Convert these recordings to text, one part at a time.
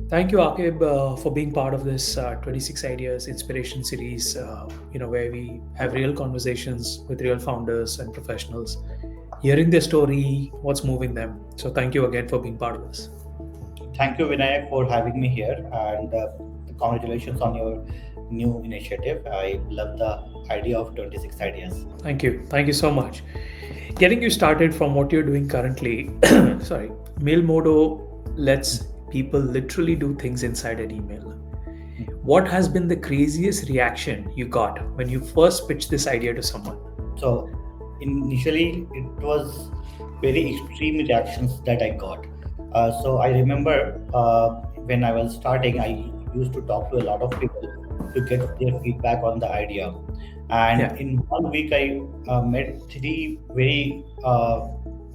Thank you, Akib, for being part of this 26 Ideas Inspiration Series, where we have real conversations with real founders and professionals, hearing their story, what's moving them. So thank you again for being part of this. Thank you, Vinayak, for having me here, and congratulations on your new initiative. I love the idea of 26 ideas. Thank you. Thank you so much. Getting you started from what you're doing currently, sorry, Mailmodo lets people literally do things inside an email. What has been the craziest reaction you got when you first pitched this idea to someone? So, initially, it was very extreme reactions that I got. So, I remember when I was starting, I used to talk to a lot of people to get their feedback on the idea. And Yeah. in 1 week, I met three very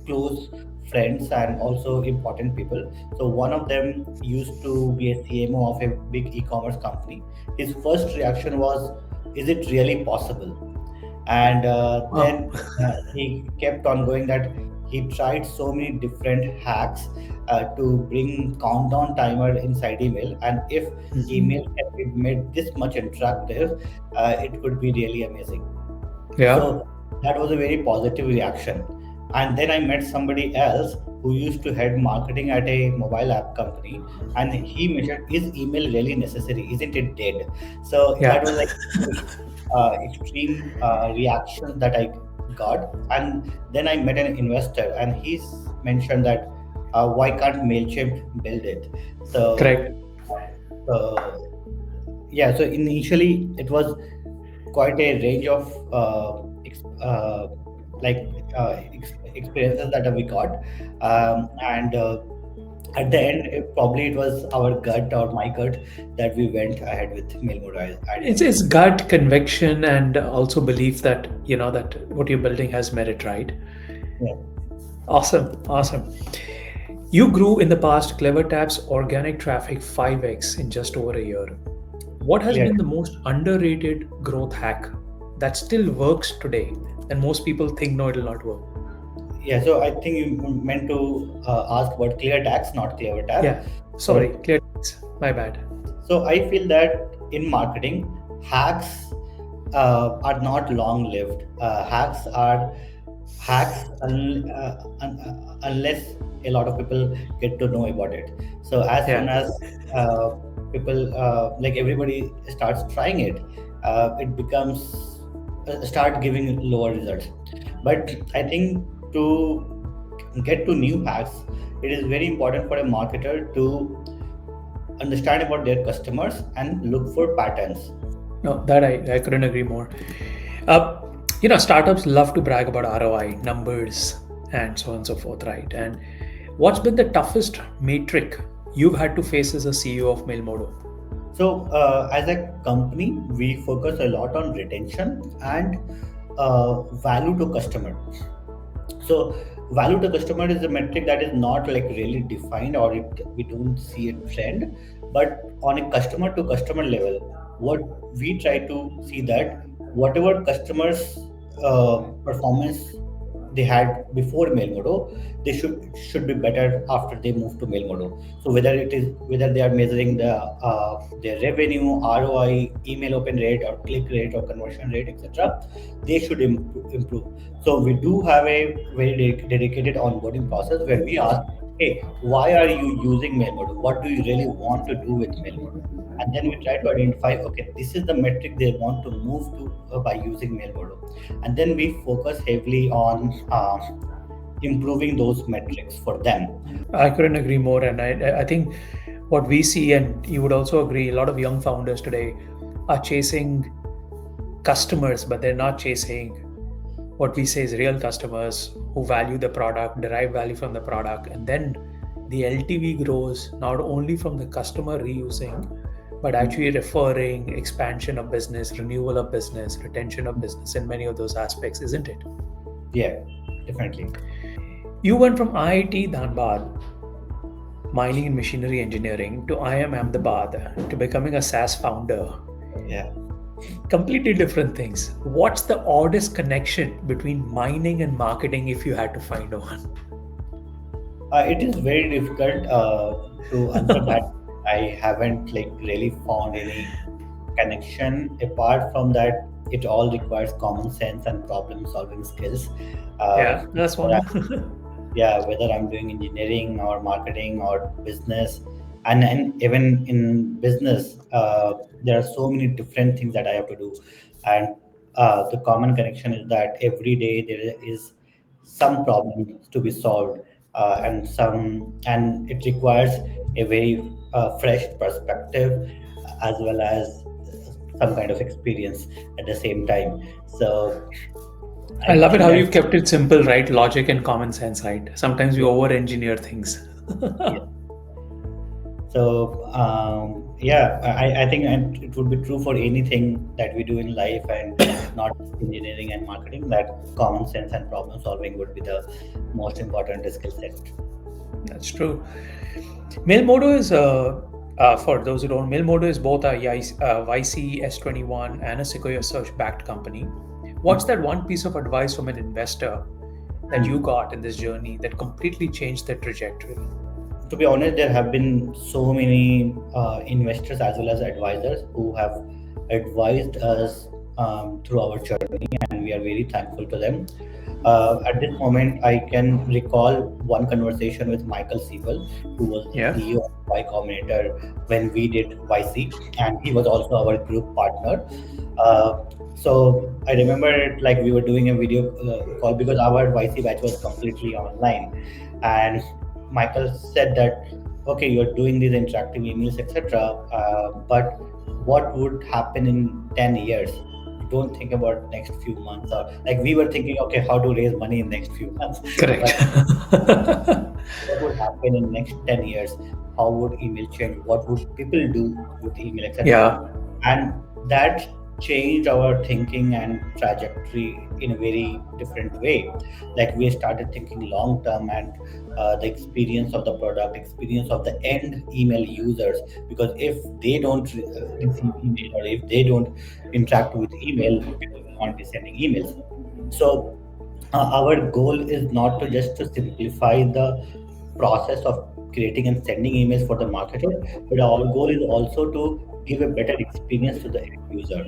close friends and also important people. So, one of them used to be a CMO of a big e commerce company. His first reaction was, is it really possible? And Wow. then he kept on going that he tried so many different hacks to bring countdown timer inside email, and if email Mhm. can be made this much interactive, it could be really amazing. Yeah. So that was a very positive reaction. And then I met somebody else who used to head marketing at a mobile app company, and he measured, is email really necessary? Isn't it dead? So Yeah. that was like extreme reaction that I got. And then I met an investor, and he's mentioned that why can't Mailchimp build it? So Correct. uh, yeah, so initially it was quite a range of like experiences that we got, and at the end, probably it was our gut or my gut that we went ahead with Mailmodo idea. It's gut conviction and also belief that that what you're building has merit, right? Yeah, Awesome, awesome. You grew in the past Cleartax organic traffic 5x in just over a year. What has clear. been the most underrated growth hack that still works today and most people think no, it'll not work? Yeah, so I think you meant to ask about Cleartax, not Clevertap. Yeah, sorry, So, Cleartax. My bad. so I feel that in marketing, hacks are not long lived. Hacks are hacks unless a lot of people get to know about it. So as Yeah. soon as people like everybody starts trying it, it becomes start giving lower results. But I think to get to new hacks, it is very important for a marketer to understand about their customers and look for patterns. No, that I couldn't agree more. Uh, Startups love to brag about ROI, numbers, and so on and so forth, right? And what's been the toughest metric you've had to face as a CEO of Mailmodo? So, as a company, we focus a lot on retention and value to customer. So, value to customer is a metric that is not like really defined, or we don't see a trend. But on a customer to customer level, what we try to see that whatever customers performance they had before Mailmodo, they should be better after they move to Mailmodo. So whether they are measuring their revenue, ROI, email open rate, or click rate, or conversion rate, etc., they should improve. So we do have a very dedicated onboarding process where we ask, hey, why are you using Mailmodo? What do you really want to do with Mailmodo? And then we try to identify, okay, this is the metric they want to move to by using Mailmodo. And then we focus heavily on improving those metrics for them. I couldn't agree more. And I think what we see, and you would also agree, a lot of young founders today are chasing customers, but they're not chasing what we say is real customers who value the product, derive value from the product, and then the LTV grows not only from the customer reusing, but actually referring, expansion of business, renewal of business, retention of business, and many of those aspects, isn't it? Yeah, definitely. You went from IIT Dhanbad, mining and machinery engineering, to IIM Ahmedabad, to becoming a SaaS founder. Yeah. Completely different things. What's the oddest connection between mining and marketing if you had to find one? It is very difficult to answer that I haven't like really found any connection. Apart from that, it all requires common sense and problem solving skills. Yeah, that's Whether one. yeah, whether I'm doing engineering or marketing or business, and even in business, there are so many different things that I have to do, and the common connection is that every day there is some problem to be solved, and it requires a very fresh perspective as well as some kind of experience at the same time. So I I love it think how that you've kept it simple, right? Logic and common sense, right? Sometimes we yeah, over engineer things. yeah. So yeah, I think and it would be true for anything that we do in life, and not engineering and marketing. That common sense and problem solving would be the most important skill set. That's true. Mailmodo is, for those who don't, Mailmodo is both a YC S21 and a Sequoia Search backed company. What's that one piece of advice from an investor that you got in this journey that completely changed their trajectory? To be honest, there have been so many investors as well as advisors who have advised us through our journey, and we are very thankful to them. At this moment, I can recall one conversation with Michael Siebel, who was the Yeah. CEO of Y Combinator when we did YC, and he was also our group partner. So I remember it like we were doing a video call because our YC batch was completely online, and Michael said that, okay, you're doing these interactive emails, etc. But what would happen in 10 years? Don't think about next few months, or like we were thinking, okay, how to raise money in next few months. Correct. But what would happen in next 10 years? How would email change? What would people do with email, etc.? Yeah. And that changed our thinking and trajectory in a very different way. Like we started thinking long term, and the experience of the product, experience of the end email users, because if they don't receive email, or if they don't interact with email, people will not be sending emails. So our goal is not to just to simplify the process of creating and sending emails for the marketer, but our goal is also to give a better experience to the end user.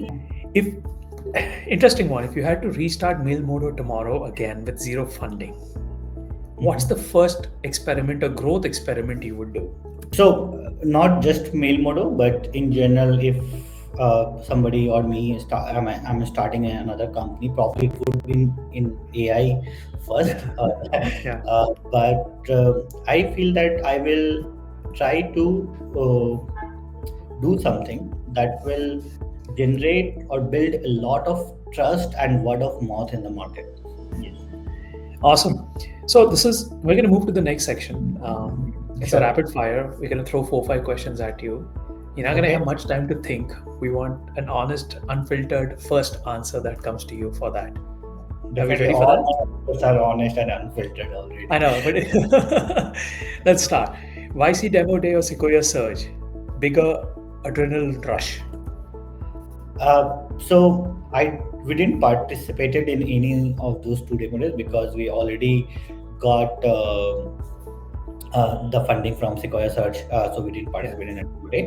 If Interesting one. If you had to restart Mailmodo tomorrow again with zero funding, what's the Mhm. first experiment or growth experiment you would do? So not just Mailmodo, but in general, if somebody or me I'm starting another company, probably it would be in AI first. Yeah. But I feel that I will try to do something that will generate or build a lot of trust and word of mouth in the market. Yes. Awesome. So we're going to move to the next section. It's a Sure. rapid fire. We're going to throw 4 or 5 questions at you. You're not going to have Okay. much time to think. We want an honest, unfiltered first answer that comes to you for that. Are we Definitely, ready for all that? my answers are honest and unfiltered I already. know, but let's start. YC Demo Day or Sequoia Surge? Bigger adrenaline rush. So we didn't participated in any of those two demo days because we already got the funding from Sequoia Search, so we didn't Yeah. participate in it today.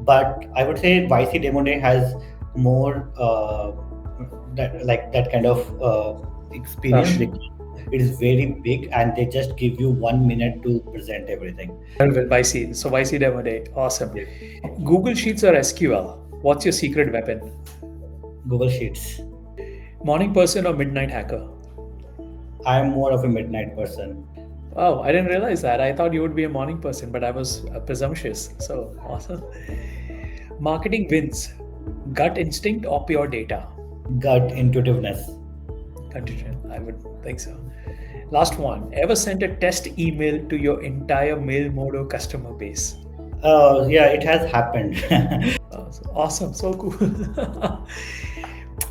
But I would say YC Demo Day has more that kind of experience Rush. because it is very big and they just give you 1 minute to present everything. Well, YC. So YC Demo Day. Awesome. Yes. Google Sheets or SQL? What's your secret weapon? Google Sheets. Morning person or midnight hacker? I'm more of a midnight person. Wow, I didn't realize that. I thought you would be a morning person, but I was presumptuous. So awesome. Marketing wins. Gut instinct or pure data? Gut intuitiveness. Continue. I would think so. Last one. Ever sent a test email to your entire Mailmodo customer base? Yeah, it has happened. Awesome. So cool.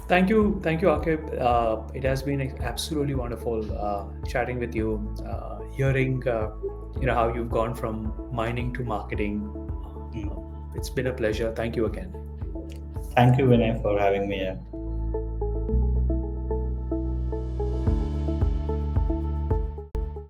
Thank you, Akib. It has been absolutely wonderful chatting with you, hearing how you've gone from mining to marketing. Mm. It's been a pleasure. Thank you again. Thank you, Vinay, for having me here.